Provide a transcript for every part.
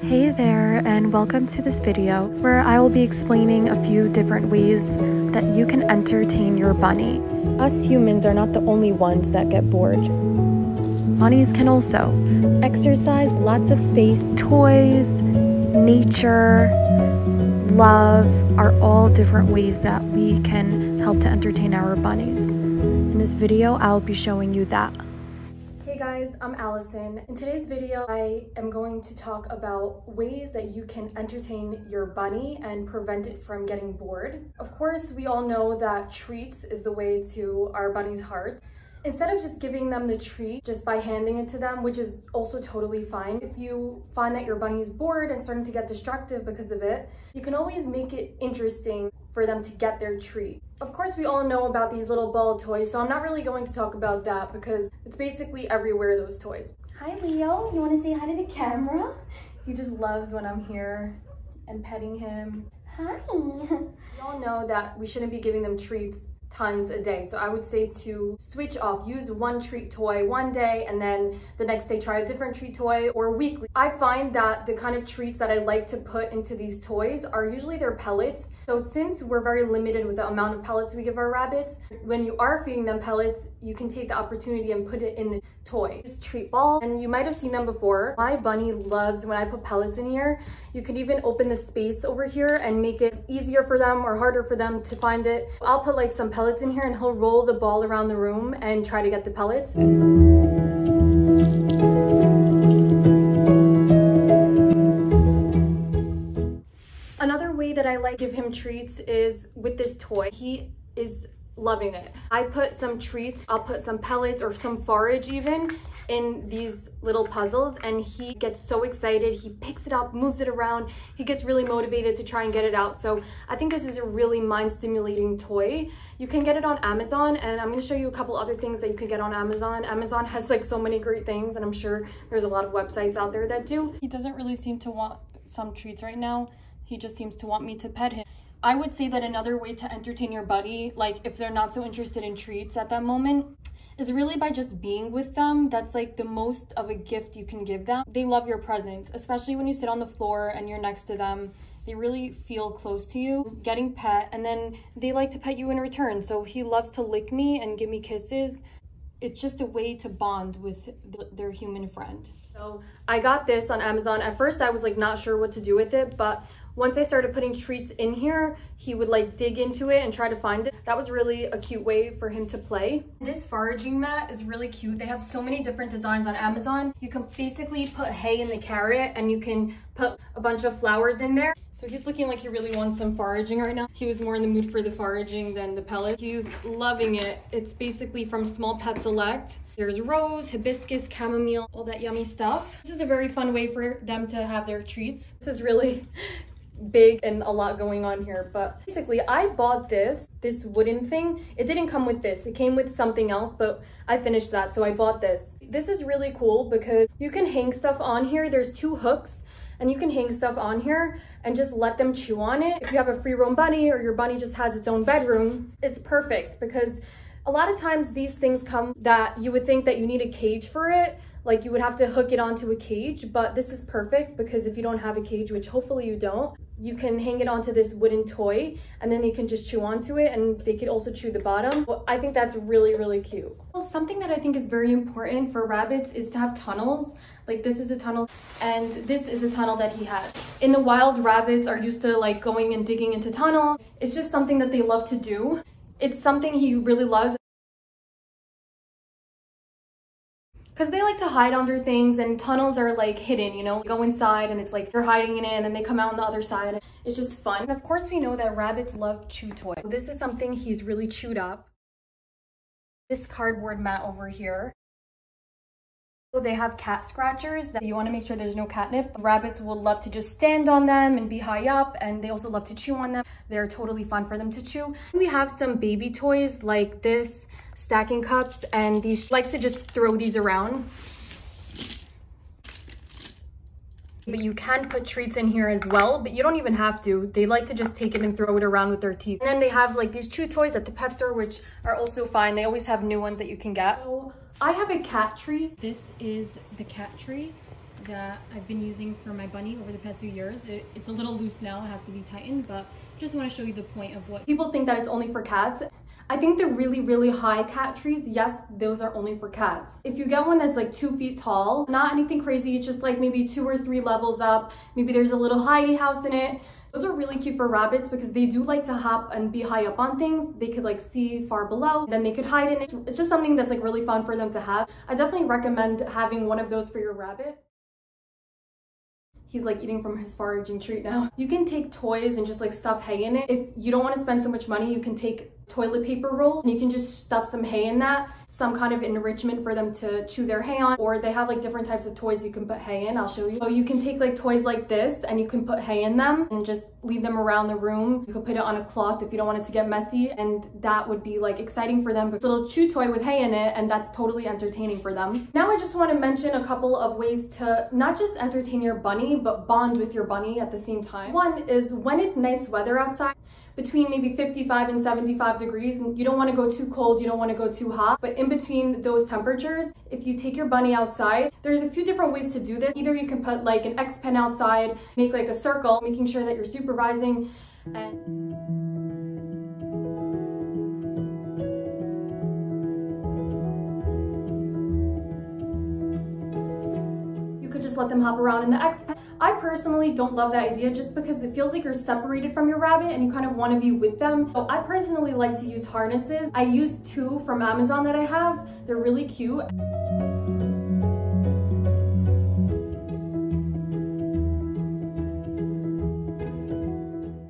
Hey there, and welcome to this video where I will be explaining a few different ways that you can entertain your bunny. Us humans are not the only ones that get bored. Bunnies can also exercise, lots of space, toys, nature, love are all different ways that we can help to entertain our bunnies. In this video, I'll be showing you that. Hey guys, I'm Allison. In today's video, I am going to talk about ways that you can entertain your bunny and prevent it from getting bored. Of course, we all know that treats is the way to our bunny's heart. Instead of just giving them the treat just by handing it to them, which is also totally fine, if you find that your bunny is bored and starting to get distracted because of it, you can always make it interesting for them to get their treat. Of course, we all know about these little ball toys, so I'm not really going to talk about that because it's basically everywhere, those toys. Hi Leo, you want to say hi to the camera? He just loves when I'm here and petting him. Hi. We all know that we shouldn't be giving them treats tons a day, so I would say to switch off. Use one treat toy one day and then the next day try a different treat toy, or weekly. I find that the kind of treats that I like to put into these toys are usually their pellets. So since we're very limited with the amount of pellets we give our rabbits, when you are feeding them pellets, you can take the opportunity and put it in the toy. It's treat ball, and you might have seen them before. My bunny loves when I put pellets in here. You could even open the space over here and make it easier for them or harder for them to find it. I'll put like some pellets in here and he'll roll the ball around the room and try to get the pellets. Another way that I like to give him treats is with this toy. He is loving it. I put some treats, I'll put some pellets or some forage even in these little puzzles, and he gets so excited. He picks it up, moves it around. He gets really motivated to try and get it out. So I think this is a really mind-stimulating toy. You can get it on Amazon, and I'm going to show you a couple other things that you can get on Amazon. Amazon has like so many great things, and I'm sure there's a lot of websites out there that do. He doesn't really seem to want some treats right now. He just seems to want me to pet him. I would say that another way to entertain your buddy, like if they're not so interested in treats at that moment, is really by just being with them. That's like the most of a gift you can give them. They love your presence, especially when you sit on the floor and you're next to them. They really feel close to you, getting pet, and then they like to pet you in return. So he loves to lick me and give me kisses. It's just a way to bond with their human friend. So I got this on Amazon. At first I was like not sure what to do with it, but once I started putting treats in here, he would like dig into it and try to find it. That was really a cute way for him to play. This foraging mat is really cute. They have so many different designs on Amazon. You can basically put hay in the carrot and you can put a bunch of flowers in there. So he's looking like he really wants some foraging right now. He was more in the mood for the foraging than the pellet. He's loving it. It's basically from Small Pet Select. There's rose, hibiscus, chamomile, all that yummy stuff. This is a very fun way for them to have their treats. This is really big and a lot going on here, but basically I bought this wooden thing. It didn't come with this, it came with something else, but I finished that, so I bought this. This is really cool because you can hang stuff on here. There's two hooks and you can hang stuff on here and just let them chew on it. If you have a free roam bunny or your bunny just has its own bedroom, it's perfect because a lot of times these things come that you would think that you need a cage for it. Like you would have to hook it onto a cage, but this is perfect because if you don't have a cage, which hopefully you don't, you can hang it onto this wooden toy and then they can just chew onto it, and they could also chew the bottom. Well, I think that's really, really cute. Well, something that I think is very important for rabbits is to have tunnels. Like this is a tunnel and this is a tunnel that he has. In the wild, rabbits are used to like going and digging into tunnels. It's just something that they love to do. It's something he really loves, because they like to hide under things, and tunnels are like hidden, you know, go inside and it's like you're hiding in it and then they come out on the other side. It's just fun. And of course we know that rabbits love chew toys. This is something he's really chewed up. This cardboard mat over here. So they have cat scratchers that you want to make sure there's no catnip. Rabbits will love to just stand on them and be high up, and they also love to chew on them. They're totally fun for them to chew. We have some baby toys like this, stacking cups, and these likes to just throw these around. But you can put treats in here as well, but you don't even have to. They like to just take it and throw it around with their teeth. And then they have like these chew toys at the pet store, which are also fine. They always have new ones that you can get. So I have a cat tree. This is the cat tree. that I've been using for my bunny over the past few years. It's a little loose now, it has to be tightened, but just want to show you the point of what people think that it's only for cats. I think the really high cat trees, yes, those are only for cats. If you get one that's like 2 feet tall, not anything crazy, it's just like maybe 2 or 3 levels up, maybe there's a little hidey house in it. Those are really cute for rabbits because they do like to hop and be high up on things. They could like see far below, then they could hide in it. It's just something that's like really fun for them to have. I definitely recommend having one of those for your rabbit. He's like eating from his foraging treat now. You can take toys and just like stuff hay in it. If you don't want to spend so much money, you can take toilet paper rolls and you can just stuff some hay in that. Some kind of enrichment for them to chew their hay on, or they have like different types of toys you can put hay in. I'll show you. So you can take like toys like this and you can put hay in them and just leave them around the room. You could put it on a cloth if you don't want it to get messy, and that would be like exciting for them. It's a little chew toy with hay in it, and that's totally entertaining for them. Now I just want to mention a couple of ways to not just entertain your bunny, but bond with your bunny at the same time. One is when it's nice weather outside, between maybe 55 and 75 degrees, and you don't want to go too cold, you don't want to go too hot, but in between those temperatures, if you take your bunny outside, there's a few different ways to do this. Either you can put like an X pen outside, make like a circle, making sure that you're supervising, and let them hop around in the X pen. I personally don't love that idea just because it feels like you're separated from your rabbit and you kind of want to be with them. So I personally like to use harnesses. I use 2 from Amazon that I have. They're really cute.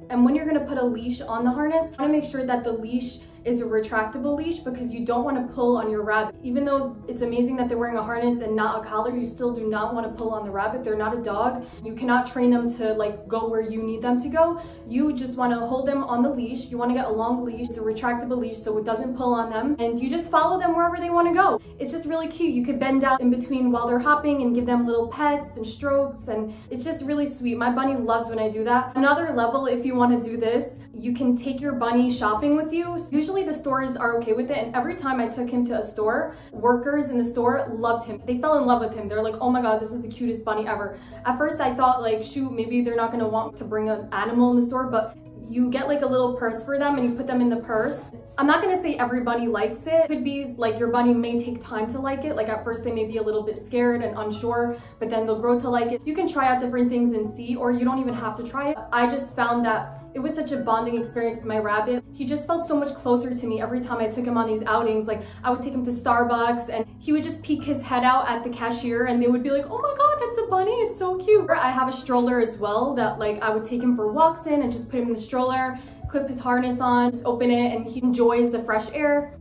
And when you're going to put a leash on the harness, you want to make sure that the leash is a retractable leash because you don't want to pull on your rabbit. Even though it's amazing that they're wearing a harness and not a collar, you still do not want to pull on the rabbit. They're not a dog. You cannot train them to like go where you need them to go. You just want to hold them on the leash. You want to get a long leash. It's a retractable leash so it doesn't pull on them, and you just follow them wherever they want to go. It's just really cute. You could bend down in between while they're hopping and give them little pets and strokes, and it's just really sweet. My bunny loves when I do that. Another level, if you want to do this, you can take your bunny shopping with you. Usually the stores are okay with it, and every time I took him to a store, workers in the store loved him. They fell in love with him. They're like, oh my god, this is the cutest bunny ever. At first I thought like, shoot, maybe they're not gonna want to bring an animal in the store, but you get like a little purse for them and you put them in the purse. I'm not gonna say every bunny likes it. It could be like your bunny may take time to like it. Like at first they may be a little bit scared and unsure, but then they'll grow to like it. You can try out different things and see, or you don't even have to try it. I just found that it was such a bonding experience with my rabbit. He just felt so much closer to me every time I took him on these outings. Like I would take him to Starbucks and he would just peek his head out at the cashier and they would be like, oh my god, that's a bunny, it's so cute. I have a stroller as well that like I would take him for walks in and just put him in the stroller, clip his harness on, just open it, and he enjoys the fresh air.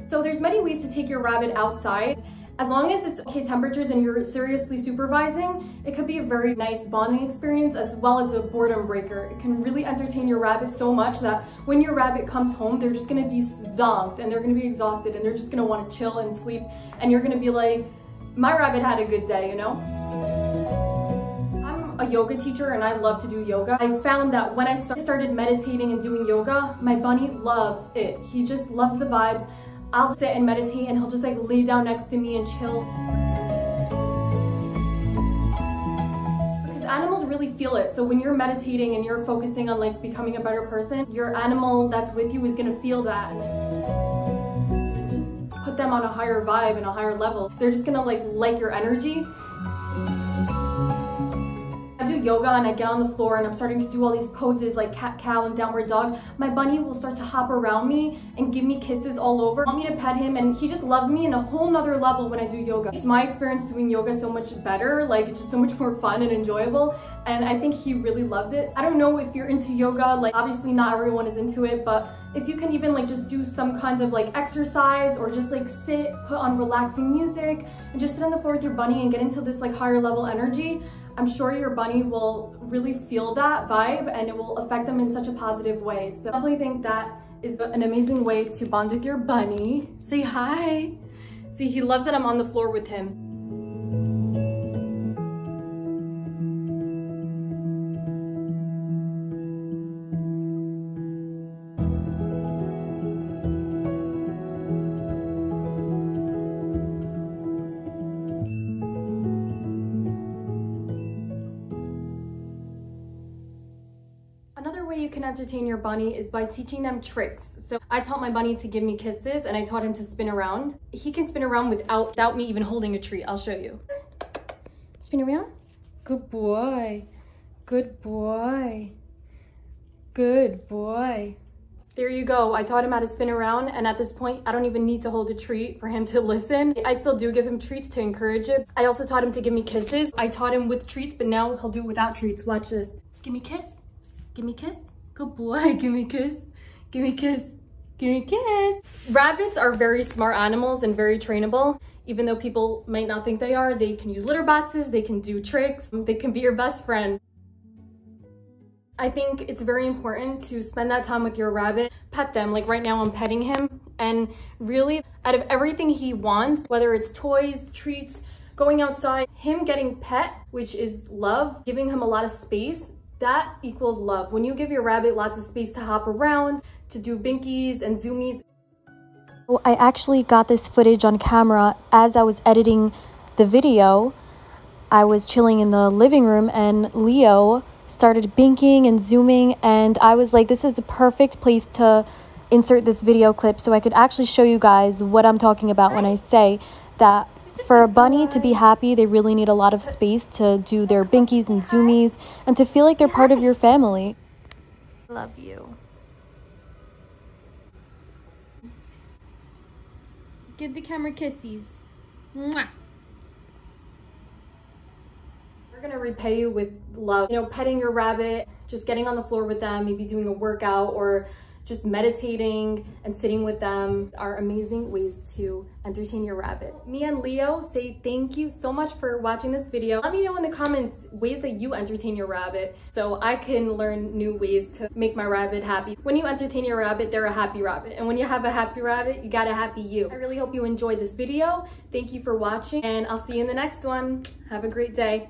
So there's many ways to take your rabbit outside. As long as it's okay temperatures and you're seriously supervising, it could be a very nice bonding experience as well as a boredom breaker. It can really entertain your rabbit so much that when your rabbit comes home, they're just gonna be zonked and they're gonna be exhausted and they're just gonna wanna chill and sleep, and you're gonna be like, my rabbit had a good day, you know? I'm a yoga teacher and I love to do yoga. I found that when I started meditating and doing yoga, my bunny loves it. He just loves the vibes. I'll sit and meditate and he'll just like lay down next to me and chill. Because animals really feel it. So when you're meditating and you're focusing on like becoming a better person, your animal that's with you is gonna feel that. And just put them on a higher vibe and a higher level. They're just gonna like your energy. I do yoga and I get on the floor and I'm starting to do all these poses like cat, cow, and downward dog. My bunny will start to hop around me and give me kisses all over. Want me to pet him, and he just loves me in a whole nother level when I do yoga. It's my experience doing yoga so much better, like it's just so much more fun and enjoyable, and I think he really loves it. I don't know if you're into yoga, like obviously not everyone is into it, but if you can even like just do some kind of like exercise or just like sit, put on relaxing music and just sit on the floor with your bunny and get into this like higher level energy, I'm sure your bunny will really feel that vibe and it will affect them in such a positive way. So I definitely think that is an amazing way to bond with your bunny. Say hi. See, he loves that I'm on the floor with him. you can entertain your bunny is by teaching them tricks. So I taught my bunny to give me kisses, and I taught him to spin around. He can spin around without me even holding a treat. I'll show you. Spin around. Good boy. Good boy. Good boy. There you go. I taught him how to spin around, and at this point, I don't even need to hold a treat for him to listen. I still do give him treats to encourage it. I also taught him to give me kisses. I taught him with treats, but now he'll do it without treats. Watch this. Give me a kiss. Give me a kiss. Good boy. Give me a kiss. Give me a kiss. Give me a kiss. Rabbits are very smart animals and very trainable. Even though people might not think they are, they can use litter boxes, they can do tricks, they can be your best friend. I think it's very important to spend that time with your rabbit, pet them. Like right now I'm petting him, and really out of everything he wants, whether it's toys, treats, going outside, him getting pet, which is love, giving him a lot of space, that equals love. When you give your rabbit lots of space to hop around, to do binkies and zoomies. I actually got this footage on camera as I was editing the video. I was chilling in the living room and Leo started binking and zooming, and I was like, this is a perfect place to insert this video clip so I could actually show you guys what I'm talking about when I say that for a bunny to be happy, they really need a lot of space to do their binkies and zoomies and to feel like they're part of your family. Love you. Give the camera kissies. Mwah. We're gonna repay you with love. You know, petting your rabbit, just getting on the floor with them, maybe doing a workout, or just meditating and sitting with them are amazing ways to entertain your rabbit. Me and Leo say thank you so much for watching this video. Let me know in the comments ways that you entertain your rabbit so I can learn new ways to make my rabbit happy. When you entertain your rabbit, they're a happy rabbit. And when you have a happy rabbit, you got a happy you. I really hope you enjoyed this video. Thank you for watching, and I'll see you in the next one. Have a great day.